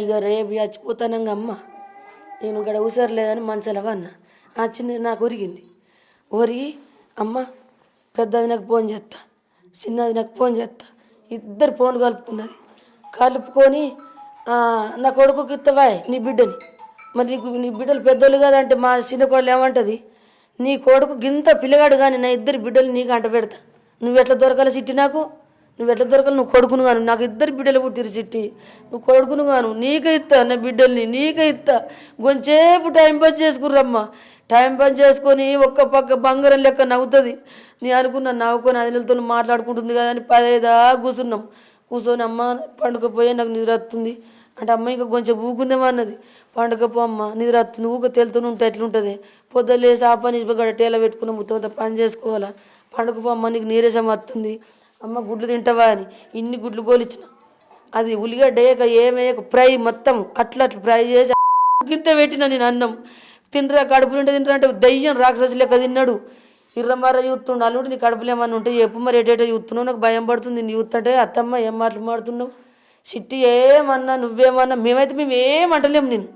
ఇక రేపు చచ్చిపోతానంగా అమ్మ నేను ఇక్కడ ఊసరలేదని మంచాల అన్న చిన్న నాకు ఒరిగింది. ఒరిగి అమ్మ పెద్దది నాకు ఫోన్ చేస్తా, చిన్నది నాకు ఫోన్ చేస్తా, ఇద్దరు ఫోన్ కలుపుకున్నది. కలుపుకొని నా కొడుకుకి ఇస్తావా నీ బిడ్డని, మరి నీ బిడ్డలు పెద్దోళ్ళు కదంటే మా చిన్న కోడలు ఏమంటుంది, నీ కొడుకు గింత పిల్లగాడు కానీ నా ఇద్దరు బిడ్డలు నీకు అంట పెడతా, నువ్వు ఎట్లా దొరకాలి చిట్టి, నాకు నువ్వు ఎట్లా దొరకాలి, నువ్వు కొడుకును గాను, నాకు ఇద్దరు బిడ్డలు పుట్టిరు చిట్టి, నువ్వు కొడుకును గాను, నీకే ఇస్తా నా బిడ్డల్ని, నీకే ఇస్తా, కొంచెంసేపు టైంపాస్ చేసుకుర్రమ్మా. టైంపాస్ చేసుకొని ఒక్క పక్క బంగారం లెక్క నవ్వుతుంది. నేను అనుకున్నా నవ్వుకొని అదిలతో మాట్లాడుకుంటుంది కదా అని 15 కూర్చున్నాం. కూర్చొని అమ్మ పండుగపోయే నాకు నిద్ర వస్తుంది అంటే అమ్మ ఇంకా కొంచెం ఊకుందేమో అన్నది. పండుగపో అమ్మ నిద్ర వస్తుంది, ఊక తెలుతూనే ఉంటే ఎట్లుంటుంది, పొద్దున్న లేసి ఆ పని గడటేల పెట్టుకున్న మొత్తం పని చేసుకోవాలా, పండుగపో అమ్మ నీకు నీరసం వస్తుంది, అమ్మ గుడ్లు తింటావా అని ఇన్ని గుడ్లు గోలిచ్చిన. అది ఉల్లిగడ్డ వేయక ఏమేయక ఫ్రై మొత్తం అట్లా ఫ్రై చేసి గింత పెట్టిన నేను అన్నం. తింటరా కడుపు నిండా తింటరా అంటే దయ్యం రాక్షసి లెక్క తిన్నాడు. ఇర్రమర్ర చూస్తుండు. అల్లుడు నీ కడుపులు ఏమన్నా ఉంటే చెప్పు మరి ఎటేటో చూస్తున్నావు, నాకు భయం పడుతుంది నీ చూస్తుంటే. అత్తమ్మ ఏం మాటలు మాడుతున్నావు, చిట్టి ఏమన్నా నువ్వేమన్నా, మేమైతే మేము ఏమంటలేము నేను.